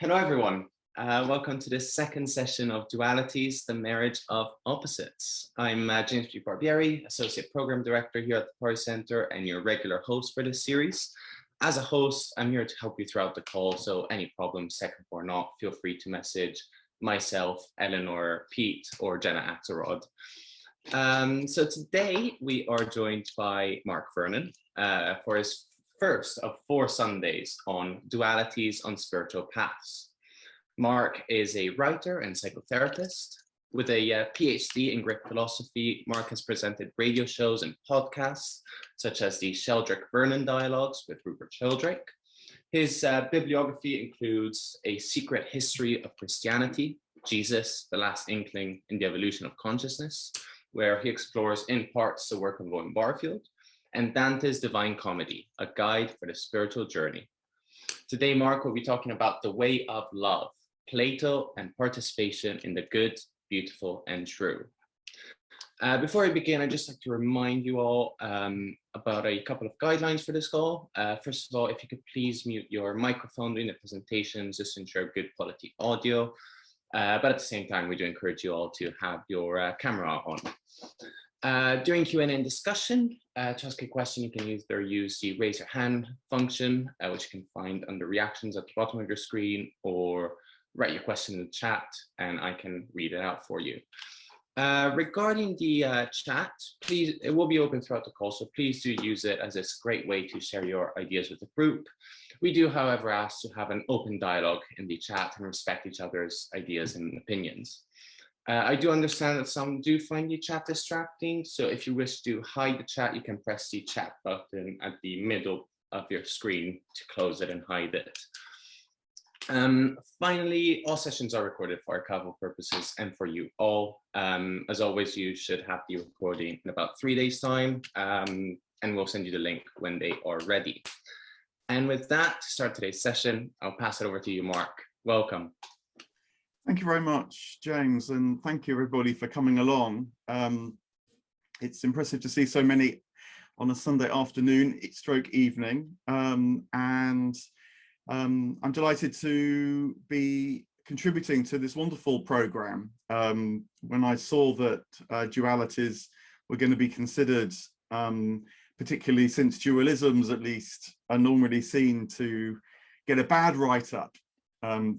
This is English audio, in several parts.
Hello, everyone. Welcome to this second session of Dualities, the Marriage of Opposites. I'm James P. Barbieri, Associate Program Director here at the Party Center and your regular host for this series. As a host, I'm here to help you throughout the call, so any problems, second or not, feel free to message myself, Eleanor, Pete, or Jenna Axelrod. So today we are joined by Mark Vernon for his first of 4 Sundays on Dualities on Spiritual Paths. Mark is a writer and psychotherapist. With a PhD in Greek philosophy, Mark has presented radio shows and podcasts, such as the Sheldrake-Vernon Dialogues with Rupert Sheldrake. His bibliography includes A Secret History of Christianity, Jesus, The Last Inkling, and the Evolution of Consciousness, where he explores in parts the work of William Barfield, and Dante's Divine Comedy, a guide for the spiritual journey. Today, Mark will be talking about the way of love, Plato and participation in the good, beautiful, and true. Before I begin, I'd just like to remind you all about a couple of guidelines for this call. First of all, if you could please mute your microphone during the presentations, just to ensure good quality audio. But at the same time, we do encourage you all to have your camera on. During Q&A and discussion, to ask a question, you can either use the raise your hand function, which you can find under reactions at the bottom of your screen, or write your question in the chat and I can read it out for you. Regarding the chat, please, it will be open throughout the call, so please do use it as it's a great way to share your ideas with the group. We do, however, ask to have an open dialogue in the chat and respect each other's ideas and opinions. I do understand that some do find the chat distracting, so if you wish to hide the chat, you can press the chat button at the middle of your screen to close it and hide it. Finally, all sessions are recorded for archival purposes and for you all. As always, you should have the recording in about 3 days' time, and we'll send you the link when they are ready. And with that, to start today's session, I'll pass it over to you, Mark. Welcome. Thank you very much, James, and thank you everybody for coming along. It's impressive to see so many on a Sunday afternoon, stroke evening, and I'm delighted to be contributing to this wonderful program. When I saw that dualities were going to be considered, particularly since dualisms at least are normally seen to get a bad write-up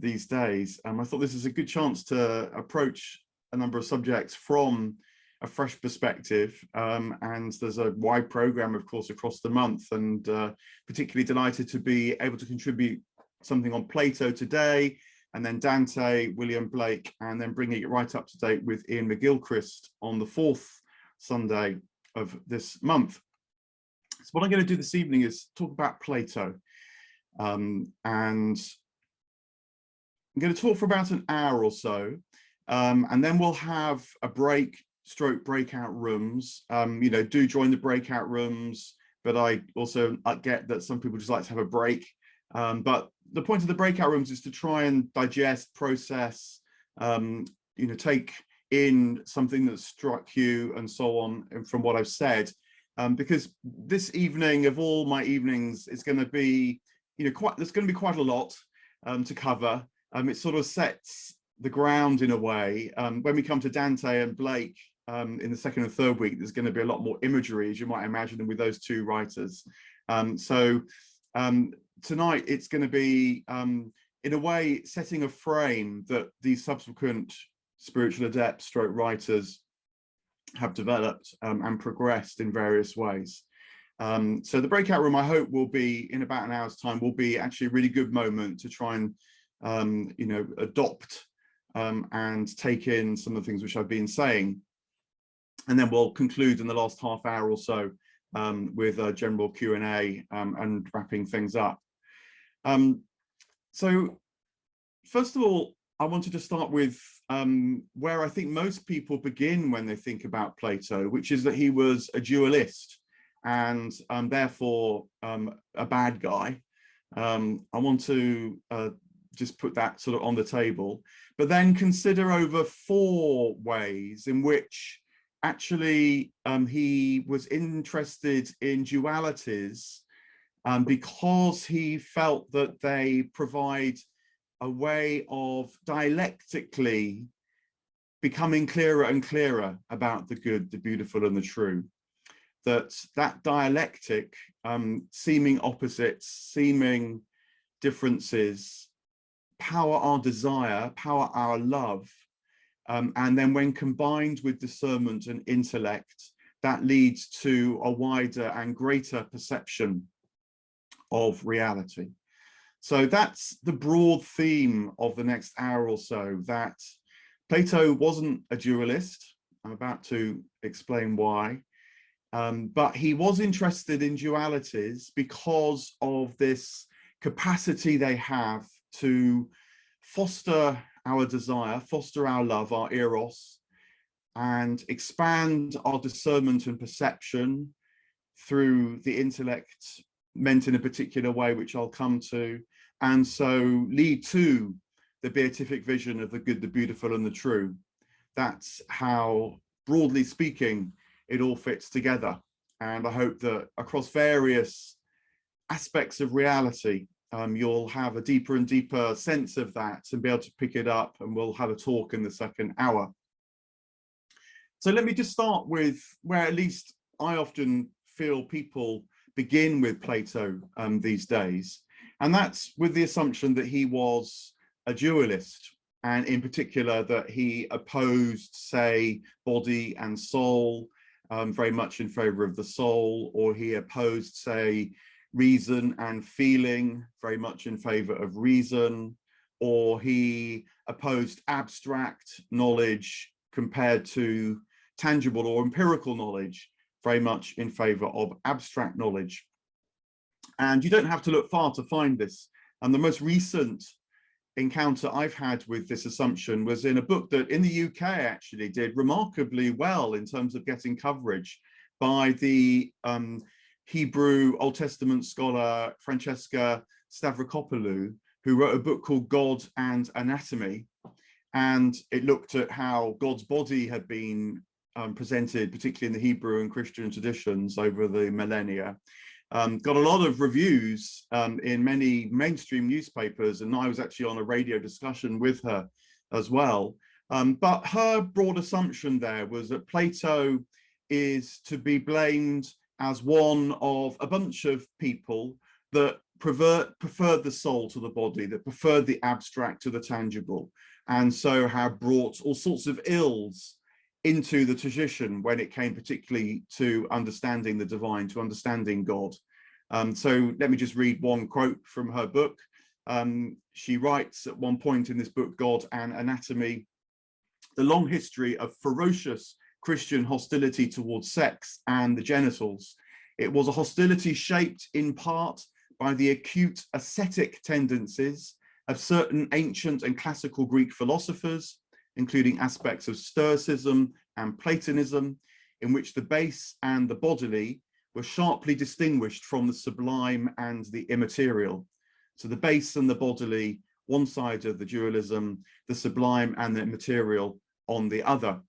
these days, I thought this is a good chance to approach a number of subjects from a fresh perspective, and there's a wide program, of course, across the month, and particularly delighted to be able to contribute something on Plato today, and then Dante, William Blake, and then bringing it right up to date with Ian McGilchrist on the 4th Sunday of this month. So what I'm going to do this evening is talk about Plato, and I'm going to talk for about an hour or so, and then we'll have a breakout rooms. You know, do join the breakout rooms, but I also get that some people just like to have a break. But the point of the breakout rooms is to try and digest, process, you know, take in something that struck you and so on from what I've said, because this evening of all my evenings is going to be, you know, there's going to be quite a lot to cover. It sort of sets the ground in a way. When we come to Dante and Blake in the second and third week, there's going to be a lot more imagery, as you might imagine, with those two writers. Tonight it's going to be, in a way, setting a frame that these subsequent spiritual adepts, stroke writers, have developed and progressed in various ways. So the breakout room, I hope, will be in about an hour's time, will be actually a really good moment to try and you know, adopt and take in some of the things which I've been saying, and then we'll conclude in the last half hour or so with a general Q&A and wrapping things up. So first of all, I wanted to start with where I think most people begin when they think about Plato, which is that he was a dualist and therefore a bad guy. I want to just put that sort of on the table, but then consider over 4 ways in which actually he was interested in dualities because he felt that they provide a way of dialectically becoming clearer and clearer about the good, the beautiful, and the true. That dialectic, seeming opposites, seeming differences, power our desire, power our love, and then when combined with discernment and intellect, that leads to a wider and greater perception of reality. So that's the broad theme of the next hour or so, that Plato wasn't a dualist. I'm about to explain why. But he was interested in dualities because of this capacity they have to foster our desire, foster our love, our eros, and expand our discernment and perception through the intellect meant in a particular way, which I'll come to, and so lead to the beatific vision of the good, the beautiful, and the true. That's how, broadly speaking, it all fits together. And I hope that across various aspects of reality, you'll have a deeper and deeper sense of that and be able to pick it up, and we'll have a talk in the second hour. So let me just start with where at least I often feel people begin with Plato these days, and that's with the assumption that he was a dualist, and in particular that he opposed, say, body and soul, very much in favor of the soul, or he opposed, say, reason and feeling, very much in favor of reason, or he opposed abstract knowledge compared to tangible or empirical knowledge, very much in favor of abstract knowledge. And you don't have to look far to find this. And the most recent encounter I've had with this assumption was in a book that in the UK actually did remarkably well in terms of getting coverage by the Hebrew Old Testament scholar Francesca Stavrakopoulou, who wrote a book called God and Anatomy. And it looked at how God's body had been presented, particularly in the Hebrew and Christian traditions over the millennia. Got a lot of reviews in many mainstream newspapers, and I was actually on a radio discussion with her as well. But her broad assumption there was that Plato is to be blamed as one of a bunch of people that preferred the soul to the body, that preferred the abstract to the tangible, and so have brought all sorts of ills into the tradition when it came particularly to understanding the divine, to understanding God. So let me just read one quote from her book. She writes at one point in this book, God and Anatomy, the long history of ferocious Christian hostility towards sex and the genitals. It was a hostility shaped in part by the acute ascetic tendencies of certain ancient and classical Greek philosophers, including aspects of Stoicism and Platonism, in which the base and the bodily were sharply distinguished from the sublime and the immaterial. So the base and the bodily, one side of the dualism, the sublime and the immaterial on the other.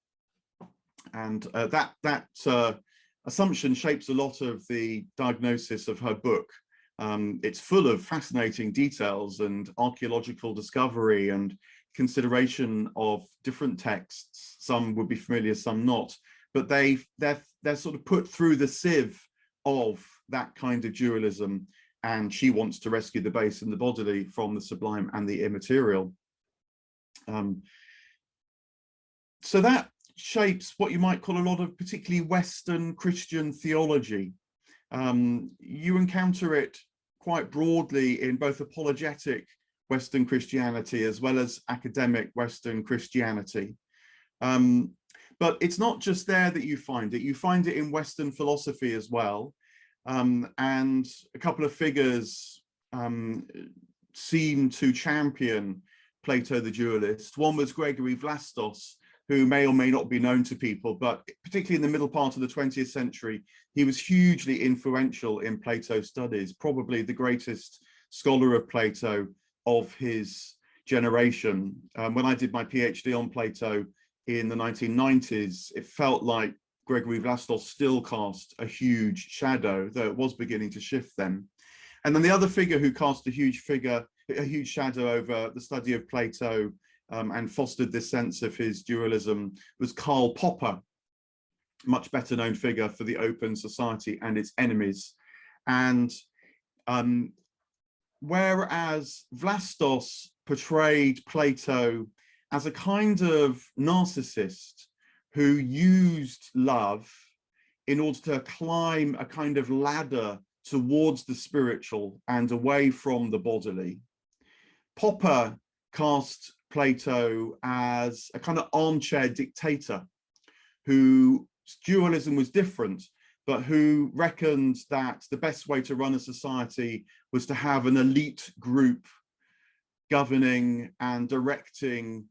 And that assumption shapes a lot of the diagnosis of her book. It's full of fascinating details and archaeological discovery and consideration of different texts. Some would be familiar, some not, but they're sort of put through the sieve of that kind of dualism, and she wants to rescue the base and the bodily from the sublime and the immaterial. So that shapes what you might call a lot of particularly Western Christian theology. You encounter it quite broadly in both apologetic Western Christianity as well as academic Western Christianity. But it's not just there that you find it in Western philosophy as well. And a couple of figures seem to champion Plato the dualist. One was Gregory Vlastos, who may or may not be known to people, but particularly in the middle part of the 20th century, he was hugely influential in Plato studies, probably the greatest scholar of Plato of his generation. When I did my PhD on Plato in the 1990s, it felt like Gregory Vlastos still cast a huge shadow, though it was beginning to shift then. And then the other figure who cast a huge figure a huge shadow over the study of Plato and fostered this sense of his dualism was Karl Popper, much better known figure for the open society and its enemies. And whereas Vlastos portrayed Plato as a kind of narcissist who used love in order to climb a kind of ladder towards the spiritual and away from the bodily, Popper cast Plato as a kind of armchair dictator whose dualism was different, but who reckoned that the best way to run a society was to have an elite group governing and directing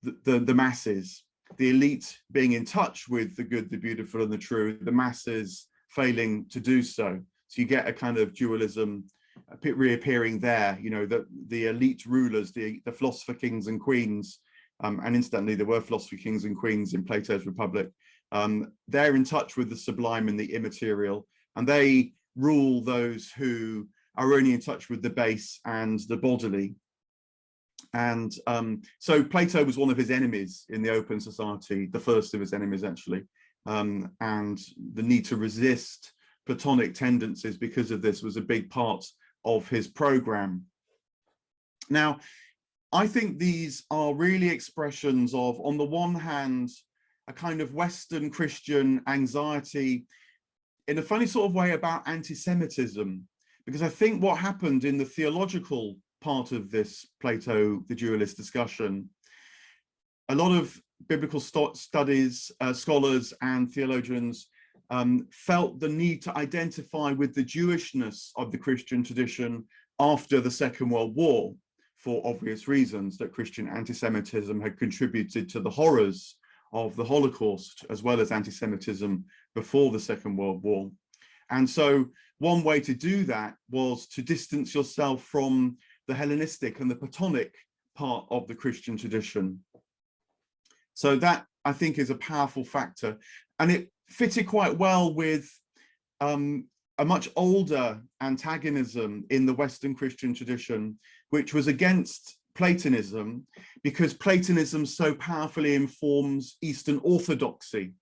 the masses, the elite being in touch with the good, the beautiful, and the true, the masses failing to do so. So you get a kind of dualism reappearing there, you know, the elite rulers, the philosopher kings and queens, and incidentally, there were philosopher kings and queens in Plato's Republic. They're in touch with the sublime and the immaterial, and they rule those who are only in touch with the base and the bodily. And so Plato was one of his enemies in the open society, the first of his enemies actually, and the need to resist Platonic tendencies because of this was a big part of his program. Now, I think these are really expressions of, on the one hand, a kind of Western Christian anxiety in a funny sort of way about anti-Semitism, because I think what happened in the theological part of this Plato, the dualist discussion, a lot of biblical studies, scholars and theologians felt the need to identify with the Jewishness of the Christian tradition after the Second World War, for obvious reasons, that Christian anti-Semitism had contributed to the horrors of the Holocaust, as well as anti-Semitism before the Second World War. And so one way to do that was to distance yourself from the Hellenistic and the Platonic part of the Christian tradition. So that, I think, is a powerful factor. And it fitted quite well with a much older antagonism in the Western Christian tradition, which was against Platonism, because Platonism so powerfully informs Eastern orthodoxy.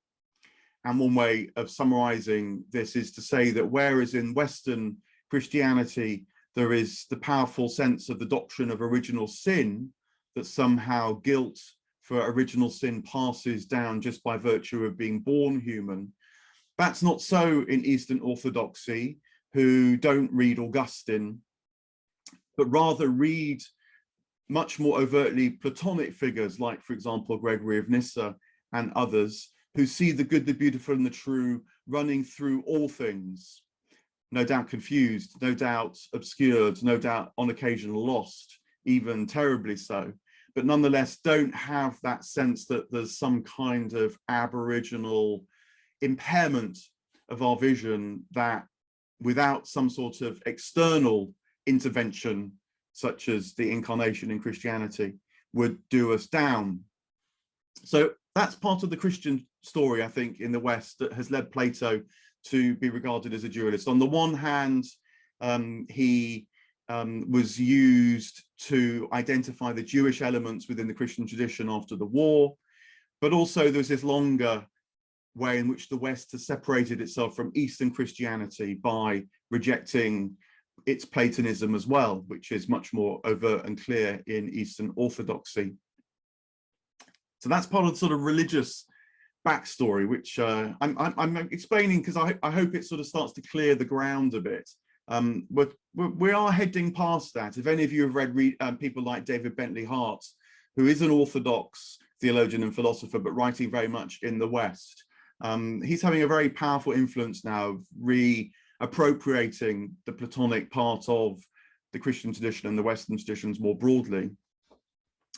And one way of summarizing this is to say that whereas in Western Christianity, there is the powerful sense of the doctrine of original sin, that somehow guilt for original sin passes down just by virtue of being born human. That's not so in Eastern Orthodoxy, who don't read Augustine, but rather read much more overtly Platonic figures like, for example, Gregory of Nyssa and others, who see the good, the beautiful, and the true running through all things, no doubt confused, no doubt obscured, no doubt on occasion lost, even terribly so, but nonetheless don't have that sense that there's some kind of aboriginal impairment of our vision that without some sort of external intervention, such as the incarnation in Christianity, would do us down. So that's part of the Christian story, I think, in the West that has led Plato to be regarded as a dualist. On the one hand, he was used to identify the Jewish elements within the Christian tradition after the war, but also there's this longer way in which the West has separated itself from Eastern Christianity by rejecting its Platonism as well, which is much more overt and clear in Eastern Orthodoxy. So that's part of the sort of religious backstory, which I'm explaining because I hope it sort of starts to clear the ground a bit. But we are heading past that. If any of you have read people like David Bentley Hart, who is an Orthodox theologian and philosopher, but writing very much in the West, he's having a very powerful influence now of reappropriating the Platonic part of the Christian tradition and the Western traditions more broadly.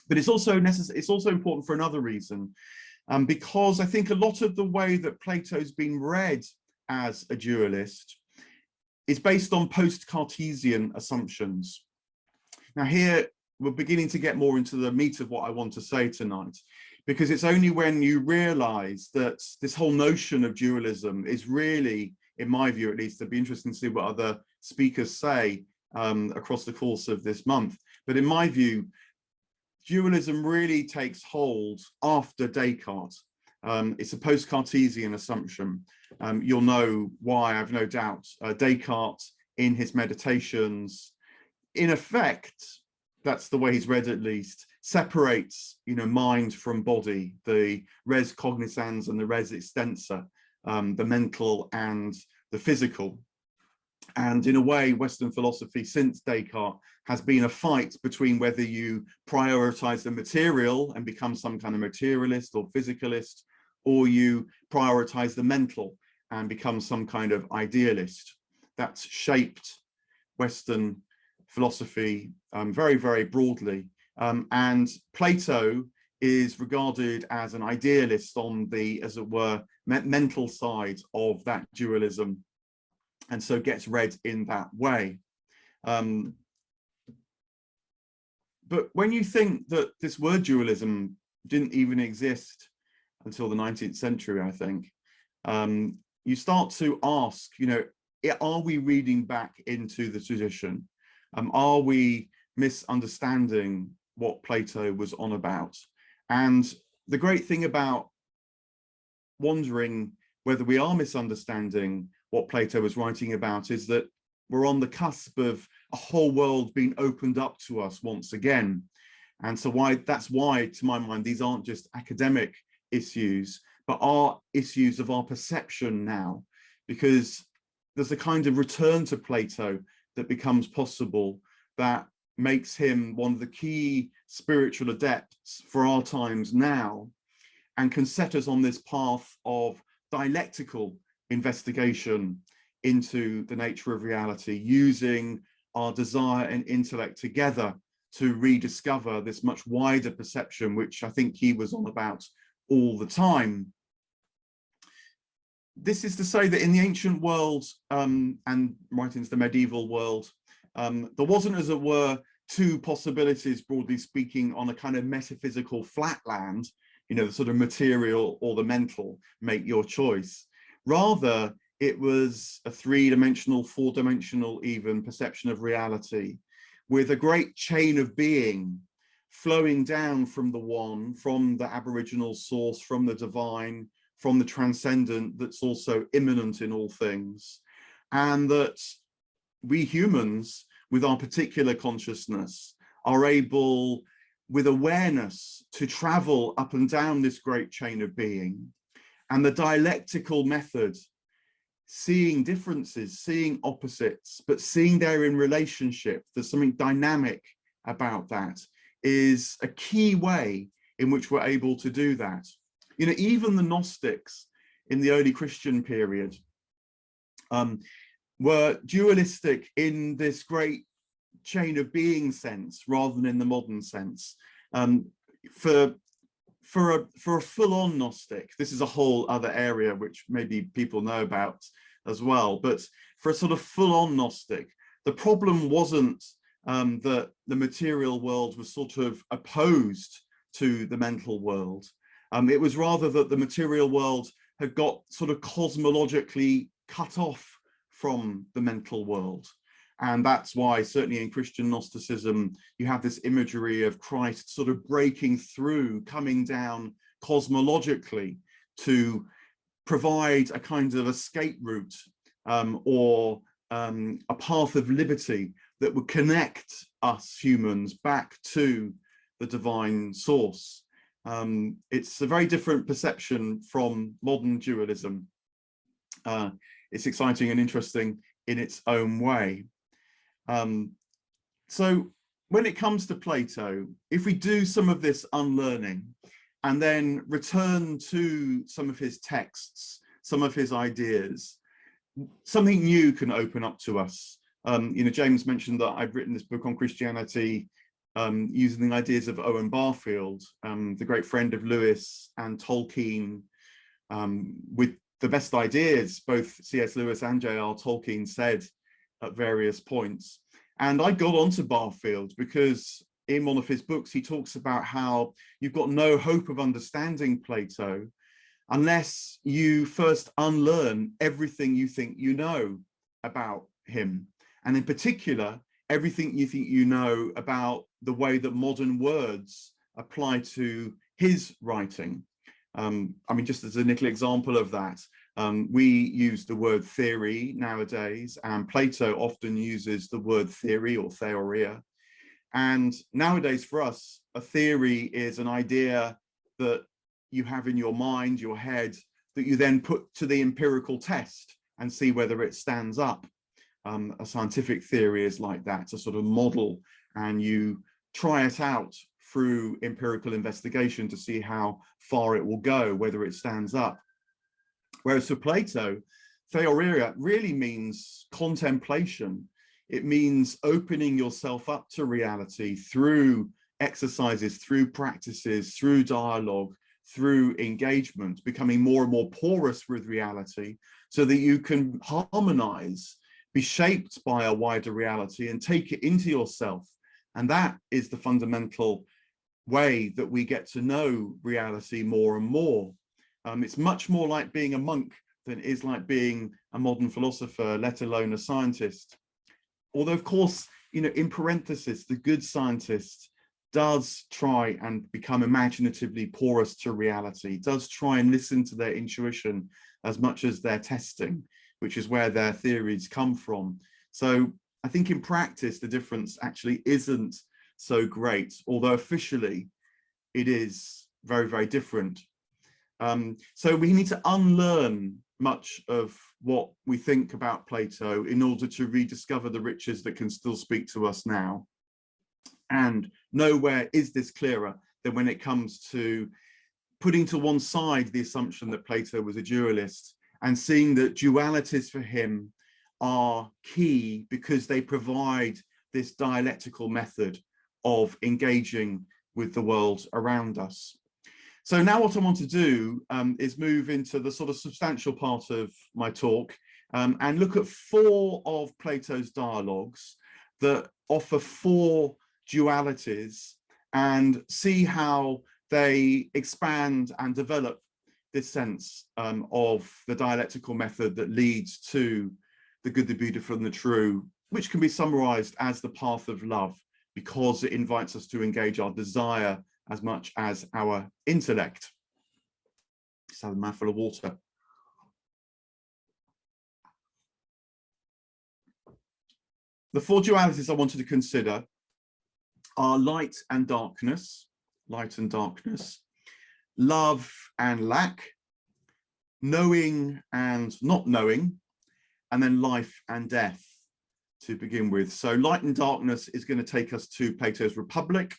But it's also necessary, it's also important for another reason, because I think a lot of the way that Plato's been read as a dualist is based on post-Cartesian assumptions. Now here, we're beginning to get more into the meat of what I want to say tonight, because it's only when you realize that this whole notion of dualism is really, in my view at least, it'd be interesting to see what other speakers say across the course of this month, But in my view, dualism really takes hold after Descartes. It's a post-Cartesian assumption. You'll know why, I've no doubt. Descartes, in his meditations, in effect, that's the way he's read at least, separates, mind from body, the res cognisans and the res extensa, the mental and the physical. And in a way, Western philosophy since Descartes has been a fight between whether you prioritize the material and become some kind of materialist or physicalist, or you prioritize the mental and become some kind of idealist. That's shaped Western philosophy very, very broadly. And Plato is regarded as an idealist on the, as it were, mental side of that dualism, and so gets read in that way. But when you think that this word dualism didn't even exist until the 19th century, I think, you start to ask, are we reading back into the tradition? Are we misunderstanding what Plato was on about? And the great thing about wondering whether we are misunderstanding what Plato was writing about is that we're on the cusp of a whole world being opened up to us once again. And so that's why, to my mind, these aren't just academic issues, but are issues of our perception now, because there's a kind of return to Plato that becomes possible that makes him one of the key spiritual adepts for our times now, and can set us on this path of dialectical investigation into the nature of reality, using our desire and intellect together to rediscover this much wider perception, which I think he was on about all the time. This is to say that in the ancient world, and right into the medieval world, there wasn't, as it were, two possibilities, broadly speaking, on a kind of metaphysical flatland, the sort of material or the mental, make your choice. Rather, it was a three-dimensional, four-dimensional even perception of reality, with a great chain of being flowing down from the one, from the aboriginal source, from the divine, from the transcendent that's also immanent in all things. And that we humans, with our particular consciousness, are able, with awareness, to travel up and down this great chain of being. And the dialectical method, seeing differences, seeing opposites, but seeing they're in relationship, there's something dynamic about that, is a key way in which we're able to do that. Even the Gnostics in the early Christian period were dualistic in this great chain of being sense, rather than in the modern sense. For a full-on Gnostic, this is a whole other area which maybe people know about as well, but for a sort of full-on Gnostic, the problem wasn't that the material world was sort of opposed to the mental world. It was rather that the material world had got sort of cosmologically cut off from the mental world. And that's why, certainly in Christian Gnosticism, you have this imagery of Christ sort of breaking through, coming down cosmologically to provide a kind of escape route or a path of liberty that would connect us humans back to the divine source. It's a very different perception from modern dualism. It's exciting and interesting in its own way. So when it comes to Plato, if we do some of this unlearning and then return to some of his texts, some of his ideas, something new can open up to us. James mentioned that I've written this book on Christianity using the ideas of Owen Barfield, the great friend of Lewis and Tolkien, with the best ideas, both C.S. Lewis and J.R. Tolkien said at various points. And I got onto Barfield because in one of his books, he talks about how you've got no hope of understanding Plato unless you first unlearn everything you think you know about him. And in particular, everything you think you know about the way that modern words apply to his writing. I mean, just as a little example of that, we use the word theory nowadays, and Plato often uses the word theory or theoria. And nowadays for us, a theory is an idea that you have in your mind, your head, that you then put to the empirical test and see whether it stands up. A scientific theory is like that, it's a sort of model, and you try it out through empirical investigation to see how far it will go, whether it stands up. Whereas for Plato, theoria really means contemplation. It means opening yourself up to reality through exercises, through practices, through dialogue, through engagement, becoming more and more porous with reality so that you can harmonize, be shaped by a wider reality and take it into yourself. And that is the fundamental way that we get to know reality more and more. It's much more like being a monk than it is like being a modern philosopher, let alone a scientist. Although, of course, you know, in parenthesis, the good scientist does try and become imaginatively porous to reality, does try and listen to their intuition as much as their testing, which is where their theories come from. So I think in practice, the difference actually isn't so great, although officially it is very, very different. So we need to unlearn much of what we think about Plato in order to rediscover the riches that can still speak to us now. And nowhere is this clearer than when it comes to putting to one side the assumption that Plato was a dualist and seeing that dualities for him are key because they provide this dialectical method of engaging with the world around us. So now what I want to do is move into the sort of substantial part of my talk and look at 4 of Plato's dialogues that offer 4 dualities and see how they expand and develop this sense of the dialectical method that leads to the good, the beautiful, and the true, which can be summarized as the path of love, because it invites us to engage our desire as much as our intellect. Just have a mouthful of water. The 4 dualities I wanted to consider are light and darkness, love and lack, knowing and not knowing, and then life and death to begin with. So light and darkness is going to take us to Plato's Republic.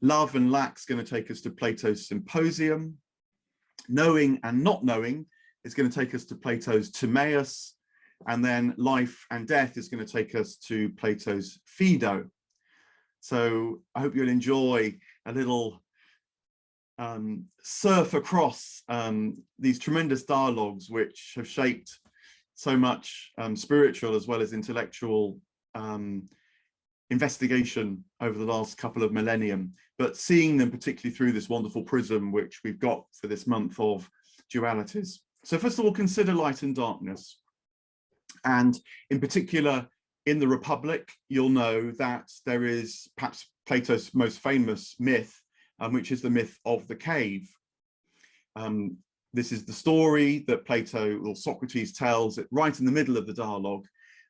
Love and lack is going to take us to Plato's Symposium. Knowing and not knowing is going to take us to Plato's Timaeus. And then life and death is going to take us to Plato's Phaedo. So I hope you'll enjoy a little surf across these tremendous dialogues which have shaped so much spiritual as well as intellectual investigation over the last couple of millennium, but seeing them particularly through this wonderful prism which we've got for this month of dualities. So first of all, consider light and darkness. And in particular, in the Republic, you'll know that there is perhaps Plato's most famous myth, which is the myth of the cave. This is the story that Plato or Socrates tells right in the middle of the dialogue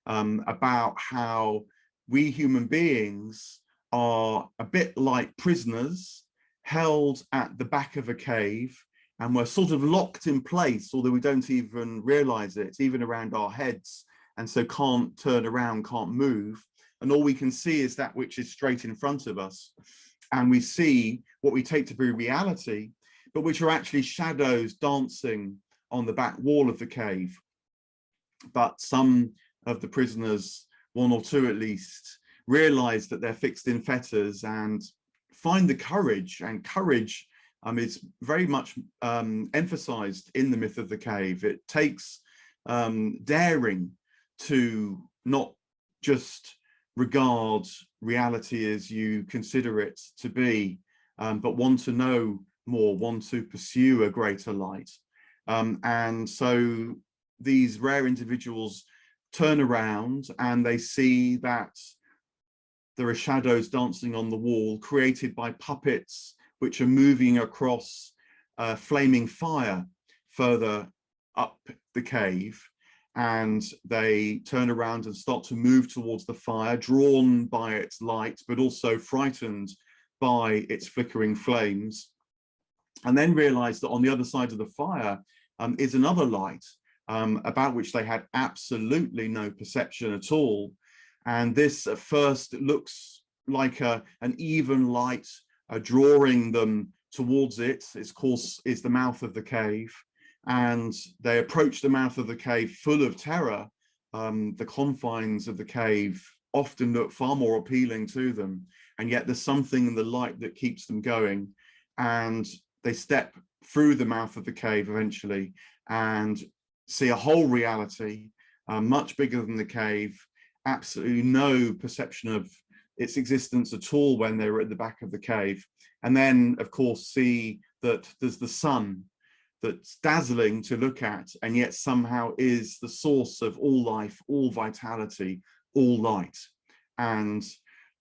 about how we human beings are a bit like prisoners held at the back of a cave, and we're sort of locked in place, although we don't even realize it, even around our heads, and so can't turn around, can't move, and all we can see is that which is straight in front of us. And we see what we take to be reality, but which are actually shadows dancing on the back wall of the cave. But some of the prisoners, 1 or 2 at least, realize that they're fixed in fetters and find the courage, and courage is very much emphasized in the myth of the cave. It takes daring to not just regard reality as you consider it to be, but want to know more, want to pursue a greater light. And so these rare individuals turn around and they see that there are shadows dancing on the wall created by puppets which are moving across flaming fire further up the cave, and they turn around and start to move towards the fire, drawn by its light, but also frightened by its flickering flames, and then realize that on the other side of the fire is another light about which they had absolutely no perception at all. And this at first looks like an even light drawing them towards it. Its course is the mouth of the cave, and they approach the mouth of the cave full of terror. The confines of the cave often look far more appealing to them, and yet there's something in the light that keeps them going. And they step through the mouth of the cave eventually and see a whole reality, much bigger than the cave, absolutely no perception of its existence at all when they were at the back of the cave. And then, of course, see that there's the sun that's dazzling to look at, and yet somehow is the source of all life, all vitality, all light. And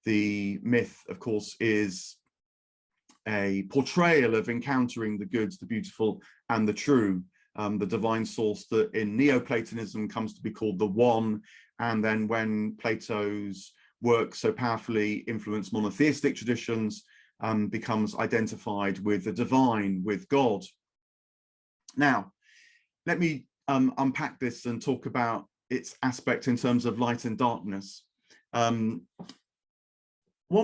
the myth, of course, is a portrayal of encountering the good, the beautiful, and the true, the divine source that in Neoplatonism comes to be called the One. And then when Plato's work so powerfully influenced monotheistic traditions, becomes identified with the divine, with God. Now, let me unpack this and talk about its aspect in terms of light and darkness. One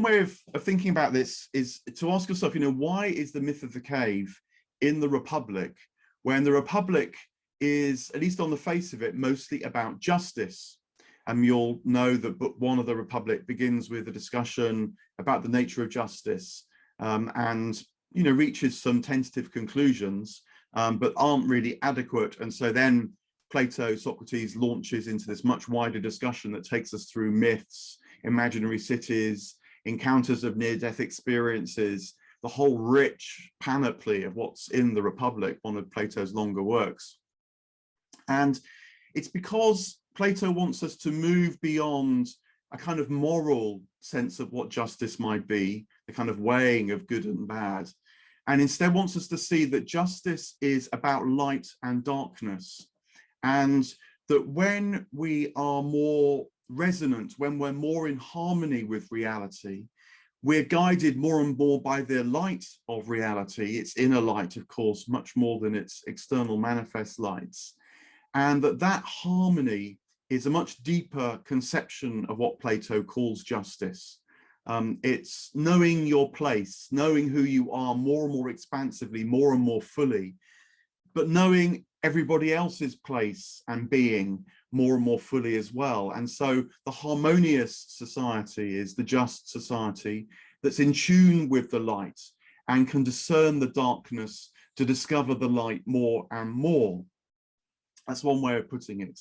way of thinking about this is to ask yourself, why is the myth of the cave in the Republic, when the Republic is, at least on the face of it, mostly about justice? And you'll know that book 1 of the Republic begins with a discussion about the nature of justice, and reaches some tentative conclusions, but aren't really adequate. And so then Plato, Socrates launches into this much wider discussion that takes us through myths, imaginary cities, encounters of near-death experiences, the whole rich panoply of what's in the Republic, one of Plato's longer works. And it's because Plato wants us to move beyond a kind of moral sense of what justice might be, the kind of weighing of good and bad, and instead wants us to see that justice is about light and darkness, and that when we are more resonant, when we're more in harmony with reality, we're guided more and more by the light of reality, its inner light, of course, much more than its external manifest lights, and that harmony is a much deeper conception of what Plato calls justice. It's knowing your place, knowing who you are more and more expansively, more and more fully, but knowing everybody else's place and being more and more fully as well. And so the harmonious society is the just society that's in tune with the light and can discern the darkness to discover the light more and more. That's one way of putting it.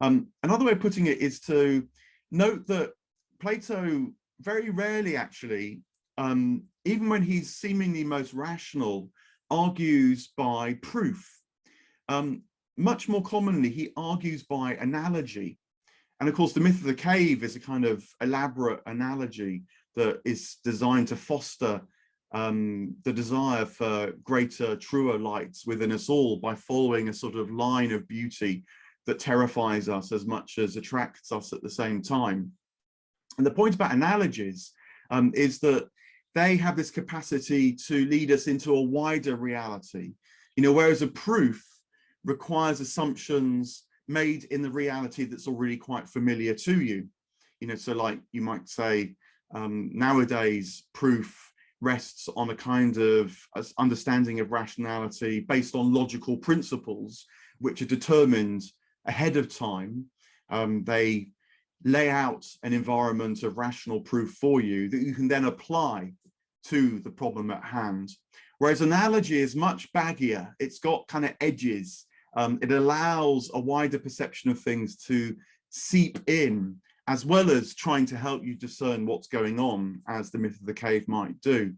Another way of putting it is to note that Plato very rarely actually, even when he's seemingly most rational, argues by proof. Much more commonly, he argues by analogy. And of course, the myth of the cave is a kind of elaborate analogy that is designed to foster the desire for greater, truer lights within us all by following a sort of line of beauty that terrifies us as much as attracts us at the same time. And the point about analogies is that they have this capacity to lead us into a wider reality, whereas a proof requires assumptions made in the reality that's already quite familiar to you. So like you might say, nowadays proof rests on a kind of understanding of rationality based on logical principles, which are determined ahead of time. They lay out an environment of rational proof for you that you can then apply to the problem at hand. Whereas analogy is much baggier. It's got kind of edges. It allows a wider perception of things to seep in, as well as trying to help you discern what's going on, as the myth of the cave might do.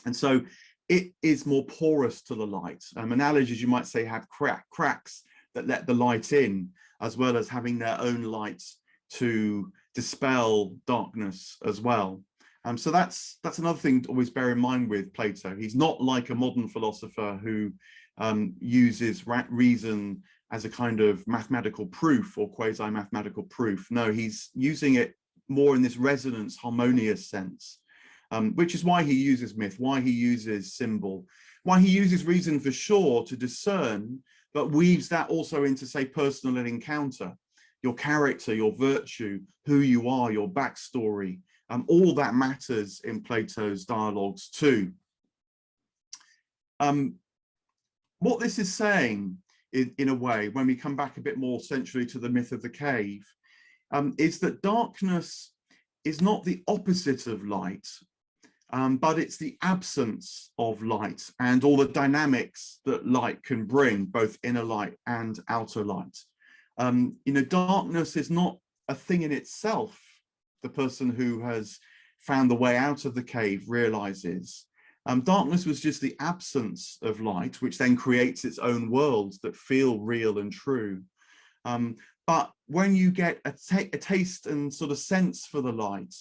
And so it is more porous to the light. Analogies, you might say, have cracks that let the light in, as well as having their own light to dispel darkness as well. So that's another thing to always bear in mind with Plato. He's not like a modern philosopher who uses reason as a kind of mathematical proof or quasi-mathematical proof. No, he's using it more in this resonance, harmonious sense, which is why he uses myth, why he uses symbol, why he uses reason for sure to discern, but weaves that also into, say, personal encounter, your character, your virtue, who you are, your backstory. All that matters in Plato's dialogues too. What this is saying, in a way, when we come back a bit more centrally to the myth of the cave, is that darkness is not the opposite of light, but it's the absence of light and all the dynamics that light can bring, both inner light and outer light. You know, darkness is not a thing in itself. The person who has found the way out of the cave realizes. Darkness was just the absence of light, which then creates its own worlds that feel real and true. But when you get a taste and sort of sense for the light,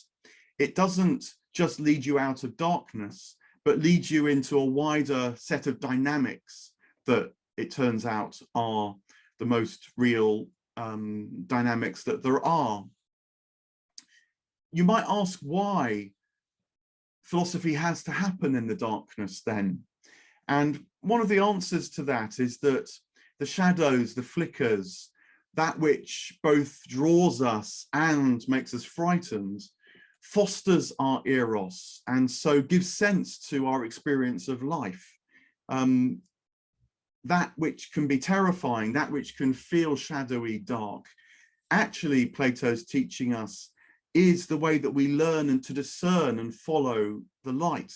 it doesn't just lead you out of darkness, but leads you into a wider set of dynamics that it turns out are the most real dynamics that there are. You might ask why philosophy has to happen in the darkness then. And one of the answers to that is that the shadows, the flickers, that which both draws us and makes us frightened, fosters our eros, and so gives sense to our experience of life. That which can be terrifying, that which can feel shadowy, dark, actually Plato's teaching us is the way that we learn and to discern and follow the light.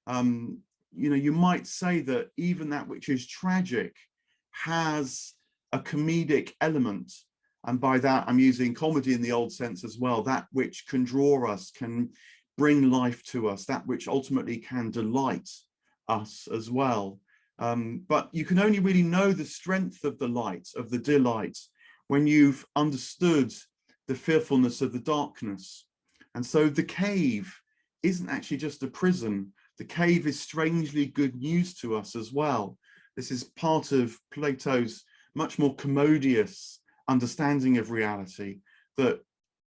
You know, you might say that even that which is tragic has a comedic element. And by that, I'm using comedy in the old sense as well, that which can draw us, can bring life to us, that which ultimately can delight us as well. But you can only really know the strength of the light, of the delight, when you've understood the fearfulness of the darkness. And so the cave isn't actually just a prison. The cave is strangely good news to us as well. This is part of Plato's much more commodious understanding of reality, that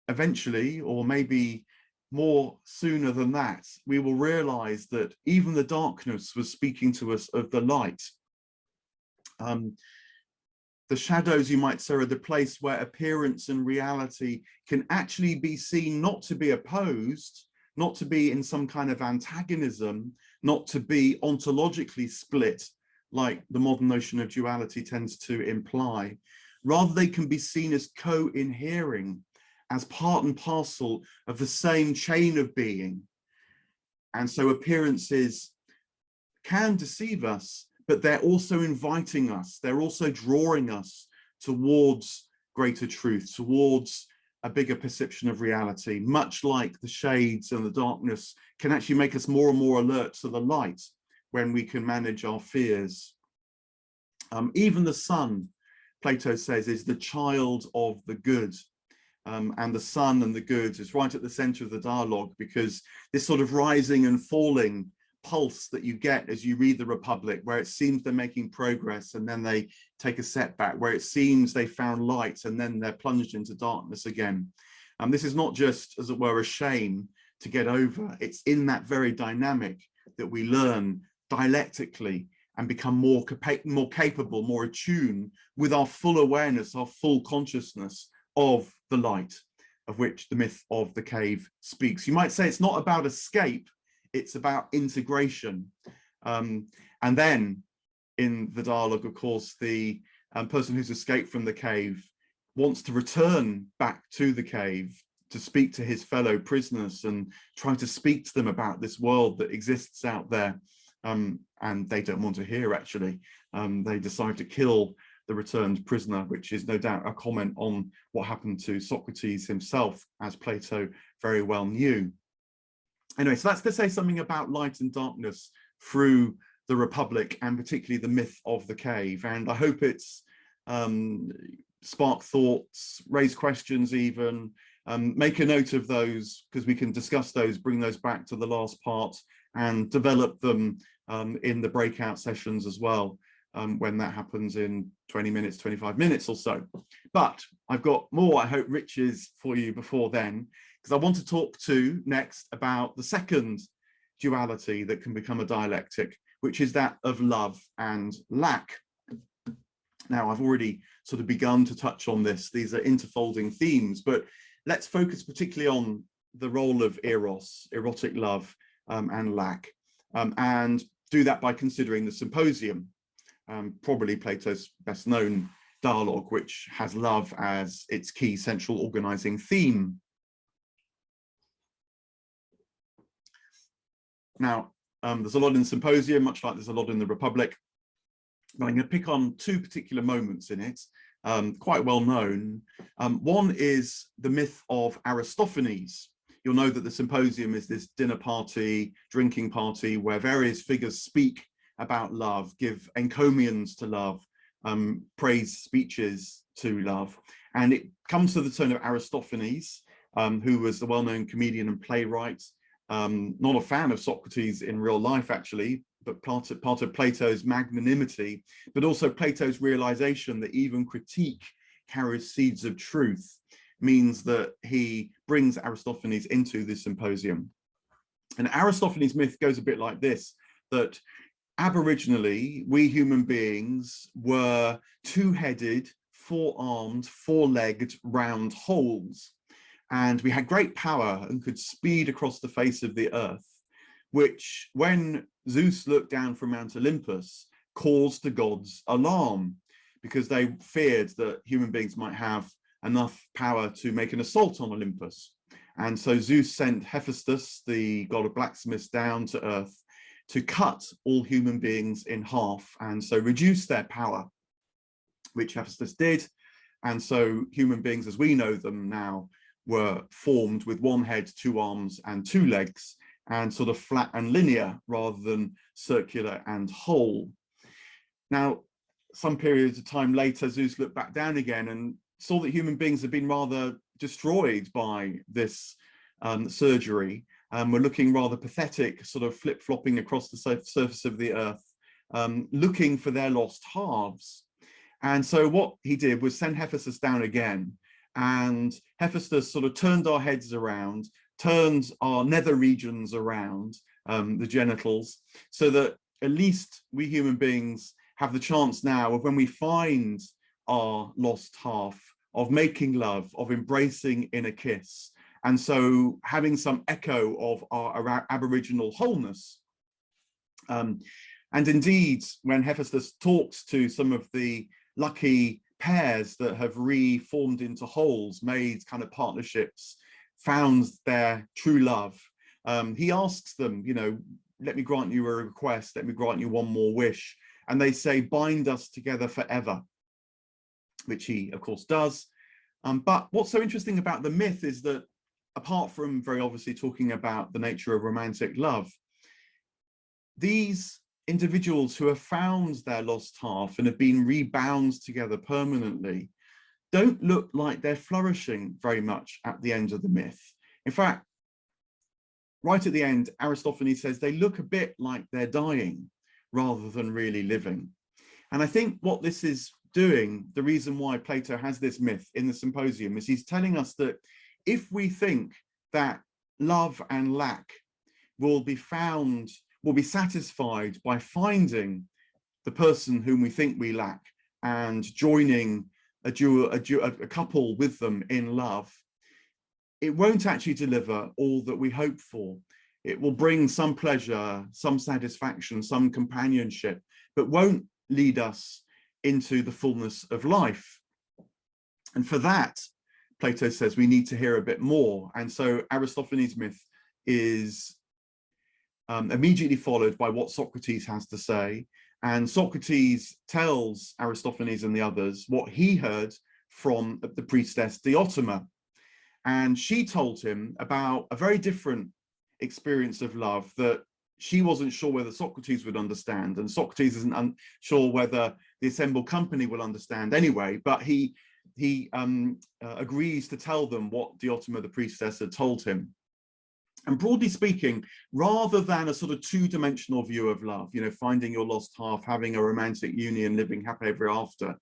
eventually, or maybe more sooner than that, we will realize that even the darkness was speaking to us of the light. The shadows, you might say, are the place where appearance and reality can actually be seen not to be opposed, not to be in some kind of antagonism, not to be ontologically split, like the modern notion of duality tends to imply. Rather, they can be seen as co-inhering, as part and parcel of the same chain of being. And so appearances can deceive us, but they're also inviting us, they're also drawing us towards greater truth, towards a bigger perception of reality, much like the shades and the darkness can actually make us more and more alert to the light when we can manage our fears. Even the sun, Plato says, is the child of the good. And the sun and the good is right at the center of the dialogue, because this sort of rising and falling pulse that you get as you read the Republic, where it seems they're making progress and then they take a setback, where it seems they found light and then they're plunged into darkness again. This is not just, as it were, a shame to get over. It's in that very dynamic that we learn dialectically and become more capable, more attuned with our full awareness, our full consciousness of the light, of which the myth of the cave speaks. You might say it's not about escape, it's about integration. And then in the dialogue, of course, the person who's escaped from the cave wants to return back to the cave to speak to his fellow prisoners and try to speak to them about this world that exists out there. And they don't want to hear, actually. They decide to kill the returned prisoner, which is no doubt a comment on what happened to Socrates himself, as Plato very well knew. Anyway, so that's to say something about light and darkness through the Republic, and particularly the myth of the cave. And I hope it's sparked thoughts, raised questions even, Make a note of those because we can discuss those, bring those back to the last part and develop them in the breakout sessions as well, when that happens in 20 minutes, 25 minutes or so. But I've got more, I hope, riches for you before then, because I want to talk next about the second duality that can become a dialectic, which is that of love and lack. Now, I've already sort of begun to touch on this. These are interfolding themes, but let's focus particularly on the role of eros, erotic love, and lack, and do that by considering the Symposium, probably Plato's best known dialogue, which has love as its key central organizing theme. Now, there's a lot in the Symposium, much like there's a lot in the Republic, but I'm going to pick on two particular moments in it, quite well known. One is the myth of Aristophanes. You'll know that the Symposium is this dinner party, drinking party, where various figures speak about love, give encomiums to love, praise speeches to love. And it comes to the turn of Aristophanes, who was the well-known comedian and playwright, not a fan of Socrates in real life, actually, but part of Plato's magnanimity, but also Plato's realization that even critique carries seeds of truth, means that he brings Aristophanes into the Symposium. And Aristophanes' myth goes a bit like this, that aboriginally, we human beings were two-headed, four-armed, four-legged round holes, and we had great power and could speed across the face of the earth, which, when Zeus looked down from Mount Olympus, caused the gods alarm, because they feared that human beings might have enough power to make an assault on Olympus. And so Zeus sent Hephaestus, the god of blacksmiths, down to earth to cut all human beings in half and so reduce their power, which Hephaestus did. And so human beings as we know them now were formed with one head, two arms and two legs, and sort of flat and linear rather than circular and whole. Now, some periods of time later, Zeus looked back down again and saw that human beings had been rather destroyed by this surgery, were looking rather pathetic, sort of flip-flopping across the surface of the earth, looking for their lost halves. And so what he did was send Hephaestus down again, and Hephaestus sort of turned our heads around, turned our nether regions around, the genitals, so that at least we human beings have the chance now of, when we find our lost half, of making love, of embracing in a kiss, and so having some echo of our aboriginal wholeness. And indeed, when Hephaestus talks to some of the lucky pairs that have reformed into wholes, made kind of partnerships, found their true love, he asks them, you know, let me grant you a request, let me grant you one more wish. And they say, bind us together forever, which he, of course, does. But what's so interesting about the myth is that, apart from very obviously talking about the nature of romantic love, these individuals who have found their lost half and have been rebound together permanently don't look like they're flourishing very much at the end of the myth. In fact, right at the end, Aristophanes says they look a bit like they're dying rather than really living. And I think what this is doing, the reason why Plato has this myth in the Symposium, is he's telling us that if we think that love and lack will be satisfied by finding the person whom we think we lack and joining a couple with them in love, it won't actually deliver all that we hope for. It will bring some pleasure, some satisfaction, some companionship, but won't lead us into the fullness of life. And for that, Plato says we need to hear a bit more. And so Aristophanes' myth is immediately followed by what Socrates has to say. And Socrates tells Aristophanes and the others what he heard from the priestess Diotima. And she told him about a very different experience of love that she wasn't sure whether Socrates would understand, and Socrates isn't sure whether the assembled company will understand anyway, but he he agrees to tell them what Diotima the priestess had told him. And broadly speaking, rather than a sort of two-dimensional view of love, you know, finding your lost half, having a romantic union, living happily ever after,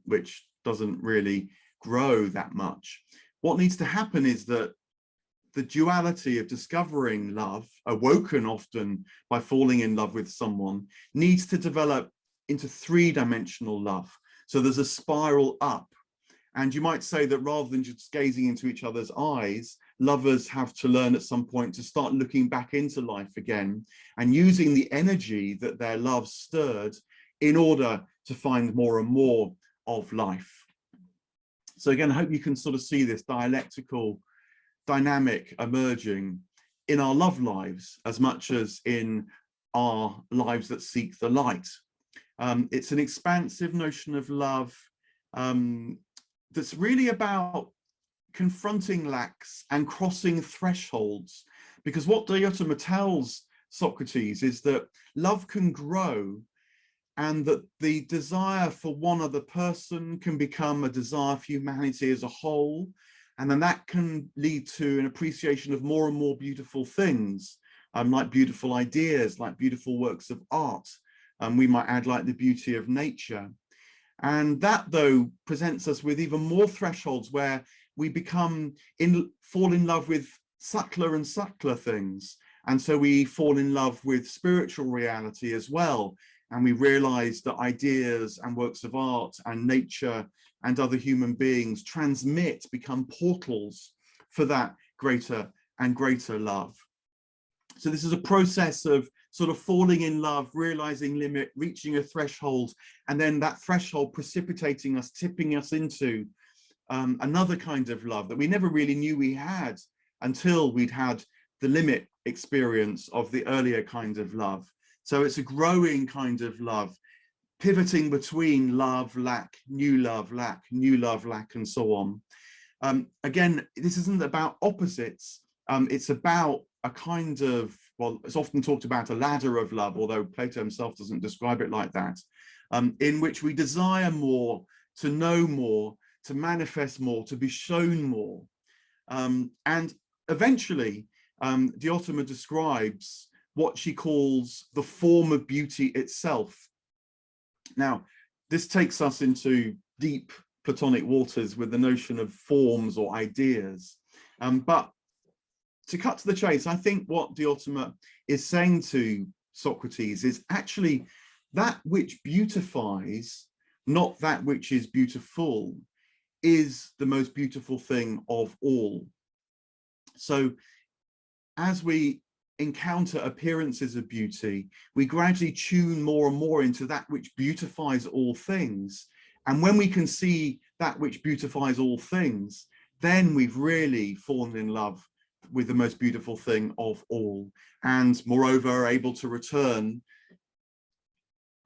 which doesn't really grow that much, what needs to happen is that the duality of discovering love, awoken often by falling in love with someone, needs to develop into three-dimensional love. So there's a spiral up. And you might say that rather than just gazing into each other's eyes, lovers have to learn at some point to start looking back into life again and using the energy that their love stirred in order to find more and more of life. So again, I hope you can sort of see this dialectical dynamic emerging in our love lives as much as in our lives that seek the light. It's an expansive notion of love that's really about confronting lacks and crossing thresholds, because what Diotima tells Socrates is that love can grow and that the desire for one other person can become a desire for humanity as a whole, and then that can lead to an appreciation of more and more beautiful things, like beautiful ideas, like beautiful works of art, we might add like the beauty of nature. And that, though, presents us with even more thresholds where we fall in love with subtler and subtler things. And so we fall in love with spiritual reality as well. And we realize that ideas and works of art and nature and other human beings become portals for that greater and greater love. So this is a process of sort of falling in love, realizing limit, reaching a threshold, and then that threshold precipitating us, tipping us into another kind of love that we never really knew we had until we'd had the limit experience of the earlier kind of love. So it's a growing kind of love, pivoting between love, lack, new love, lack, new love, lack, and so on. Again, this isn't about opposites. It's about a kind of, well, it's often talked about a ladder of love, although Plato himself doesn't describe it like that, in which we desire more, to know more, to manifest more, to be shown more. And eventually, Diotima describes what she calls the form of beauty itself. Now, this takes us into deep Platonic waters with the notion of forms or ideas. But to cut to the chase, I think what Diotima is saying to Socrates is actually that which beautifies, not that which is beautiful, is the most beautiful thing of all. So as we encounter appearances of beauty, we gradually tune more and more into that which beautifies all things. And when we can see that which beautifies all things, then we've really fallen in love with the most beautiful thing of all, and moreover are able to return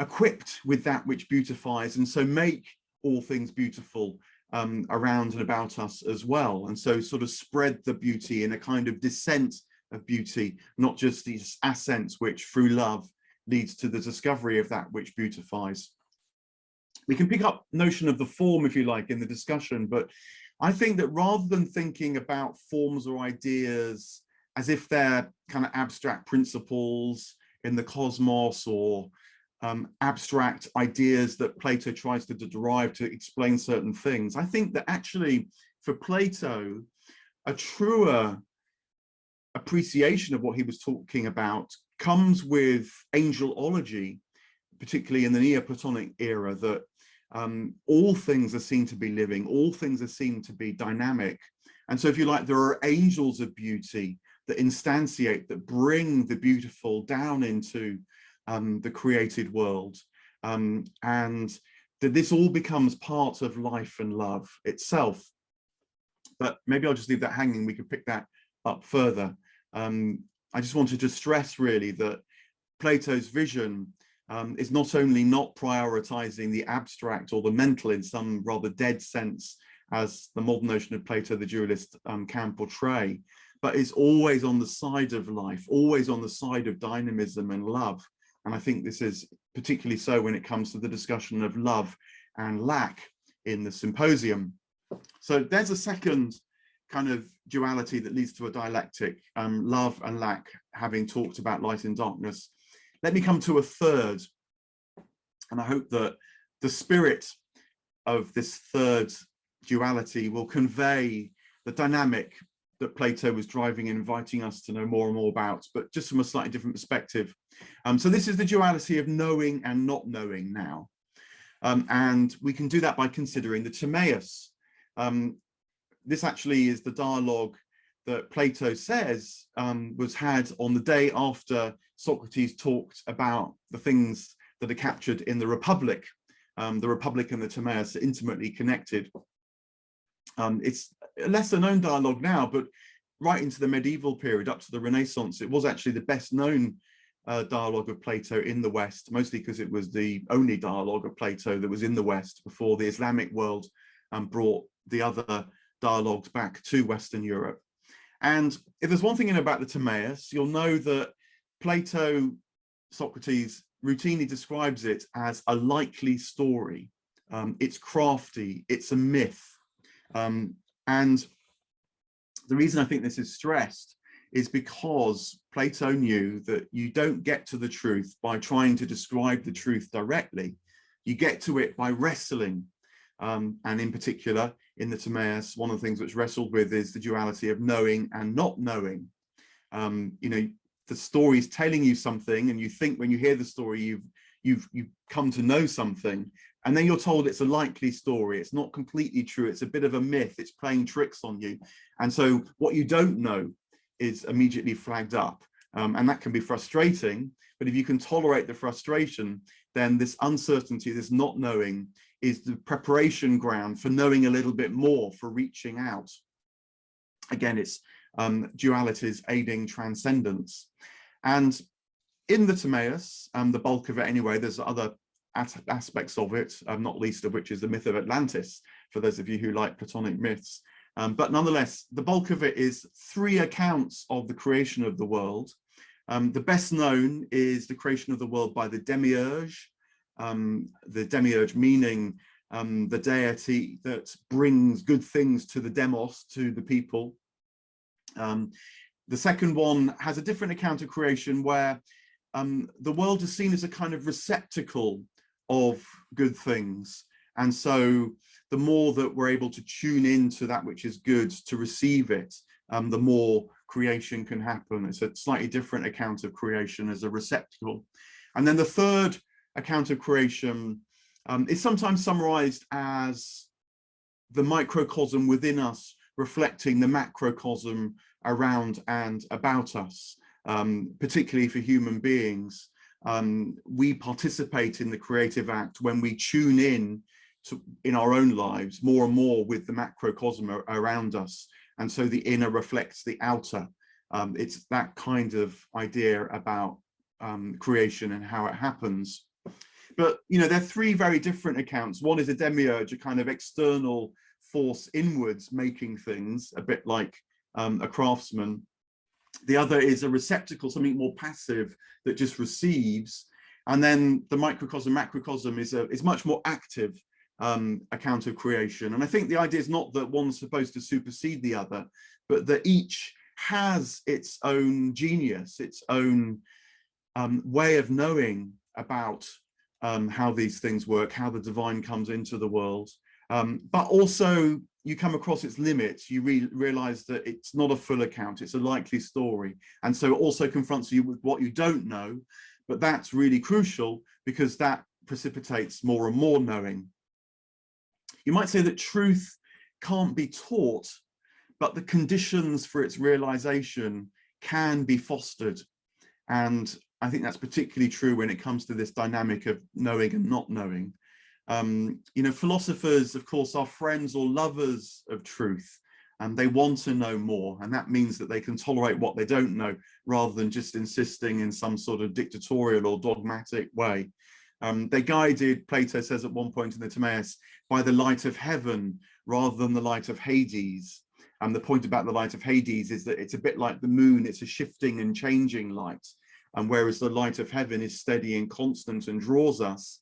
equipped with that which beautifies, and so make all things beautiful around and about us as well, and so sort of spread the beauty in a kind of descent of beauty, not just these ascents which through love leads to the discovery of that which beautifies. We can pick up notion of the form, if you like, in the discussion, but I think that rather than thinking about forms or ideas as if they're kind of abstract principles in the cosmos or abstract ideas that Plato tries to derive to explain certain things, I think that actually for Plato, a truer appreciation of what he was talking about comes with angelology, particularly in the Neoplatonic era, that all things are seen to be living, all things are seen to be dynamic. And so if you like, there are angels of beauty that instantiate, that bring the beautiful down into the created world. And that this all becomes part of life and love itself. But maybe I'll just leave that hanging, we could pick that up further. I just wanted to stress really that Plato's vision is not only not prioritizing the abstract or the mental in some rather dead sense, as the modern notion of Plato, the dualist, can portray, but is always on the side of life, always on the side of dynamism and love. And I think this is particularly so when it comes to the discussion of love and lack in the Symposium. So there's a second kind of duality that leads to a dialectic, love and lack, having talked about light and darkness. Let me come to a third, and I hope that the spirit of this third duality will convey the dynamic that Plato was driving and inviting us to know more and more about, but just from a slightly different perspective. So this is the duality of knowing and not knowing now. And we can do that by considering the Timaeus. This actually is the dialogue that Plato says was had on the day after Socrates talked about the things that are captured in the Republic. The Republic and the Timaeus are intimately connected. It's a lesser known dialogue now, but right into the medieval period, up to the Renaissance, it was actually the best known dialogue of Plato in the West, mostly because it was the only dialogue of Plato that was in the West before the Islamic world brought the other dialogues back to Western Europe. And if there's one thing in about the Timaeus, you'll know that Plato, Socrates, routinely describes it as a likely story. It's crafty, it's a myth. And the reason I think this is stressed is because Plato knew that you don't get to the truth by trying to describe the truth directly. You get to it by wrestling. And in particular, in the Timaeus, one of the things which wrestled with is the duality of knowing and not knowing. You know, the story is telling you something, and you think when you hear the story, you've come to know something, and then you're told it's a likely story. It's not completely true. It's a bit of a myth. It's playing tricks on you. And so what you don't know is immediately flagged up. And that can be frustrating. But if you can tolerate the frustration, then this uncertainty, this not knowing, is the preparation ground for knowing a little bit more, for reaching out. Again, it's dualities aiding transcendence. And in the Timaeus, the bulk of it anyway, there's other aspects of it, not least of which is the myth of Atlantis, for those of you who like Platonic myths. But nonetheless, the bulk of it is 3 accounts of the creation of the world. The best known is the creation of the world by the demiurge meaning the deity that brings good things to the demos, to the people. The second one has a different account of creation where the world is seen as a kind of receptacle of good things. And so the more that we're able to tune into that which is good, to receive it, the more creation can happen. It's a slightly different account of creation as a receptacle. And then the third account of creation is sometimes summarized as the microcosm within us reflecting the macrocosm around and about us, particularly for human beings. We participate in the creative act when we tune in to, in our own lives, more and more with the macrocosm around us. And so the inner reflects the outer. It's that kind of idea about creation and how it happens. But, you know, there are 3 very different accounts. One is a demiurge, a kind of external force inwards making things, a bit like a craftsman. The other is a receptacle, something more passive that just receives. And then the microcosm, macrocosm is much more active account of creation. And I think the idea is not that one's supposed to supersede the other, but that each has its own genius, its own way of knowing about how these things work, how the divine comes into the world. But also you come across its limits. You realize that it's not a full account, it's a likely story. And so it also confronts you with what you don't know, but that's really crucial because that precipitates more and more knowing. You might say that truth can't be taught, but the conditions for its realization can be fostered. And I think that's particularly true when it comes to this dynamic of knowing and not knowing. You know, philosophers, of course, are friends or lovers of truth, and they want to know more. And that means that they can tolerate what they don't know rather than just insisting in some sort of dictatorial or dogmatic way. They guided, Plato says at one point in the Timaeus, by the light of heaven rather than the light of Hades. And the point about the light of Hades is that it's a bit like the moon, it's a shifting and changing light. And whereas the light of heaven is steady and constant and draws us.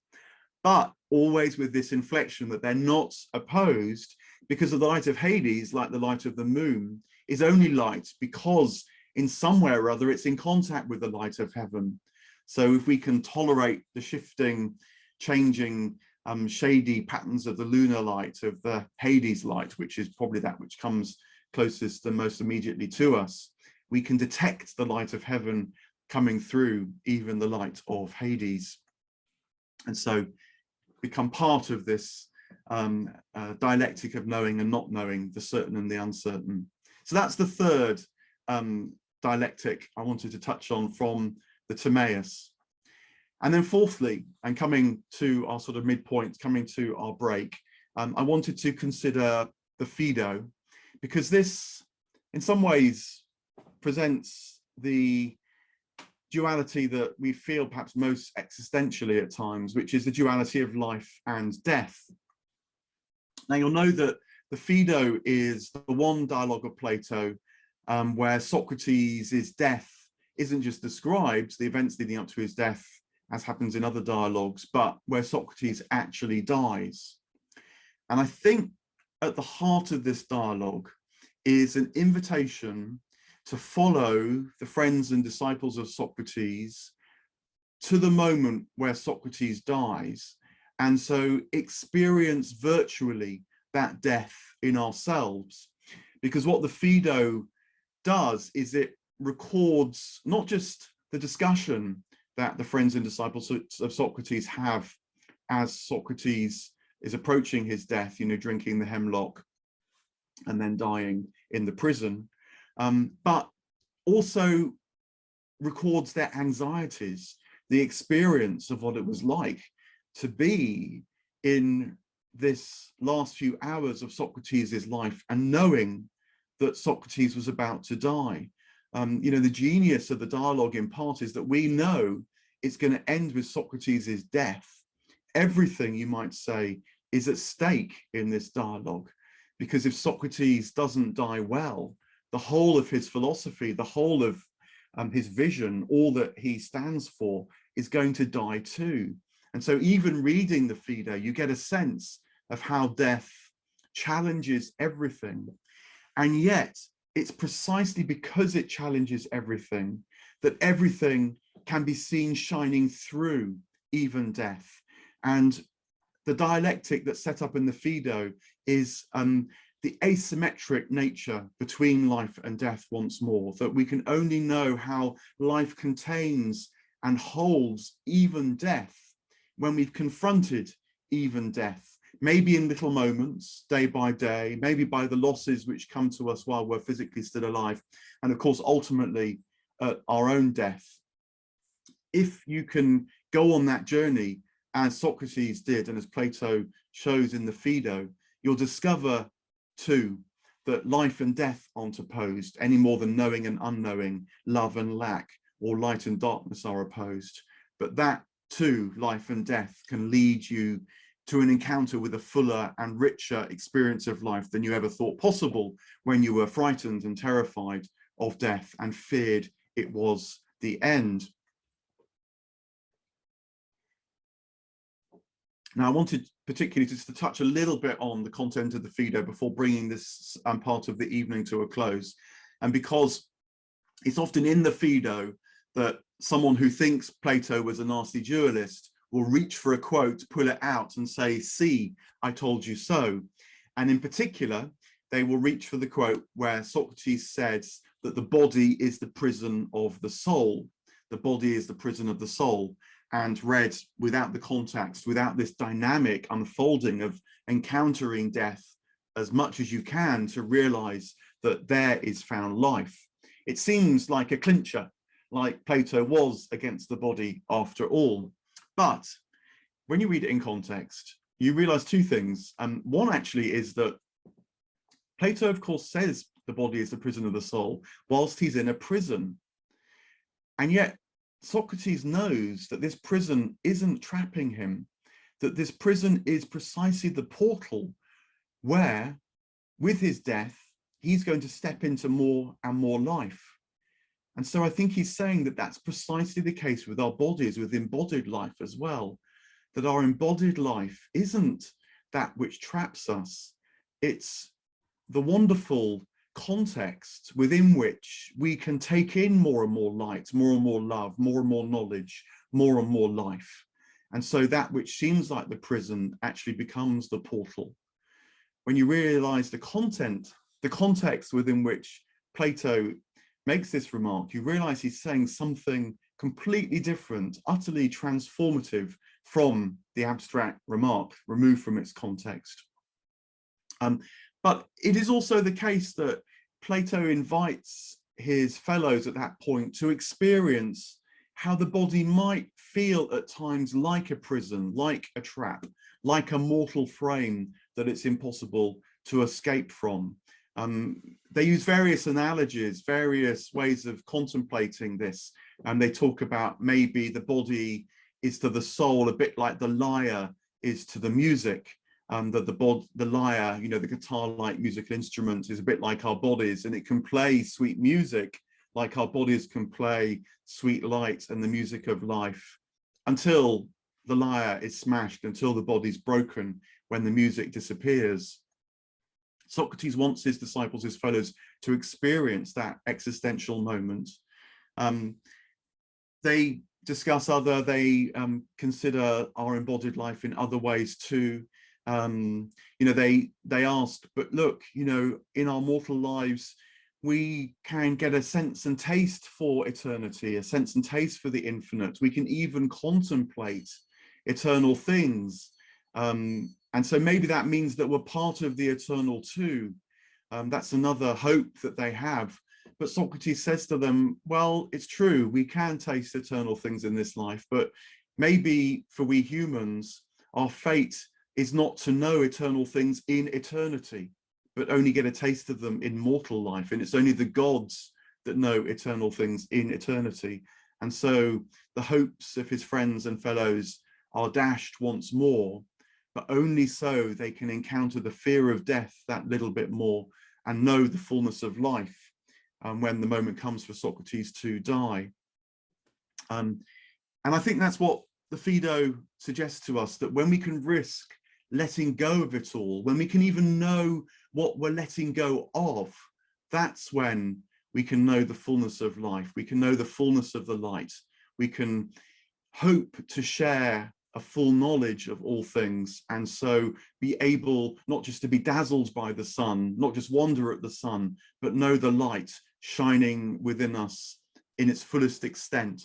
But always with this inflection that they're not opposed, because of the light of Hades, like the light of the moon, is only light because in some way or other it's in contact with the light of heaven. So if we can tolerate the shifting, changing, shady patterns of the lunar light, of the Hades light, which is probably that which comes closest and most immediately to us, we can detect the light of heaven coming through even the light of Hades, and so become part of this dialectic of knowing and not knowing, the certain and the uncertain. So that's the third dialectic I wanted to touch on from the Timaeus. And then fourthly, and coming to our sort of midpoint, coming to our break, I wanted to consider the Phaedo, because this in some ways presents the duality that we feel perhaps most existentially at times, which is the duality of life and death. Now you'll know that the Phaedo is the one dialogue of Plato where Socrates' death isn't just described, the events leading up to his death, as happens in other dialogues, but where Socrates actually dies. And I think at the heart of this dialogue is an invitation to follow the friends and disciples of Socrates to the moment where Socrates dies, and so experience virtually that death in ourselves. Because what the Phaedo does is it records not just the discussion that the friends and disciples of Socrates have as Socrates is approaching his death, you know, drinking the hemlock and then dying in the prison, but also records their anxieties, the experience of what it was like to be in this last few hours of Socrates' life and knowing that Socrates was about to die. You know, the genius of the dialogue in part is that we know it's going to end with Socrates' death. Everything, you might say, is at stake in this dialogue, because if Socrates doesn't die well, the whole of his philosophy, the whole of his vision, all that he stands for, is going to die too. And so even reading the Phaedo, you get a sense of how death challenges everything. And yet it's precisely because it challenges everything that everything can be seen shining through even death. And the dialectic that's set up in the Phaedo is the asymmetric nature between life and death once more, that we can only know how life contains and holds even death when we've confronted even death, maybe in little moments, day by day, maybe by the losses which come to us while we're physically still alive, and of course, ultimately, our own death. If you can go on that journey, as Socrates did, and as Plato shows in the Phaedo, you'll discover too that life and death aren't opposed any more than knowing and unknowing, love and lack, or light and darkness are opposed. But that too, life and death, can lead you to an encounter with a fuller and richer experience of life than you ever thought possible when you were frightened and terrified of death and feared it was the end. Now, I wanted particularly just to touch a little bit on the content of the Phaedo before bringing this part of the evening to a close. And because it's often in the Phaedo that someone who thinks Plato was a nasty dualist will reach for a quote, pull it out and say, "See, I told you so." And in particular, they will reach for the quote where Socrates says that the body is the prison of the soul. The body is the prison of the soul. And read without the context, without this dynamic unfolding of encountering death as much as you can to realize that there is found life. It seems like a clincher, like Plato was against the body after all. But when you read it in context, you realize two things. One actually is that Plato, of course, says the body is the prison of the soul whilst he's in a prison. And yet Socrates knows that this prison isn't trapping him, that this prison is precisely the portal where, with his death, he's going to step into more and more life. And so I think he's saying that that's precisely the case with our bodies, with embodied life as well, that our embodied life isn't that which traps us. It's the wonderful context within which we can take in more and more light, more and more love, more and more knowledge, more and more life. And so that which seems like the prison actually becomes the portal. When you realize the context within which Plato makes this remark, you realize he's saying something completely different, utterly transformative from the abstract remark, removed from its context. But it is also the case that Plato invites his fellows at that point to experience how the body might feel at times like a prison, like a trap, like a mortal frame that it's impossible to escape from. They use various analogies, various ways of contemplating this, and they talk about maybe the body is to the soul a bit like the lyre is to the music, that the lyre, you know, the guitar-like musical instrument, is a bit like our bodies, and it can play sweet music like our bodies can play sweet light and the music of life, until the lyre is smashed, until the body's broken, when the music disappears. Socrates wants his disciples, his fellows, to experience that existential moment. They discuss they consider our embodied life in other ways too. You know, they ask, but look, you know, in our mortal lives, we can get a sense and taste for eternity, a sense and taste for the infinite. We can even contemplate eternal things. And so maybe that means that we're part of the eternal too. That's another hope that they have. But Socrates says to them, well, it's true, we can taste eternal things in this life, but maybe for we humans, our fate is not to know eternal things in eternity, but only get a taste of them in mortal life. And it's only the gods that know eternal things in eternity. And so the hopes of his friends and fellows are dashed once more, but only so they can encounter the fear of death that little bit more and know the fullness of life when the moment comes for Socrates to die. And I think that's what the Phaedo suggests to us, that when we can risk letting go of it all, when we can even know what we're letting go of, that's when we can know the fullness of life. We can know the fullness of the light. We can hope to share a full knowledge of all things, and so be able not just to be dazzled by the sun, not just wonder at the sun, but know the light shining within us in its fullest extent,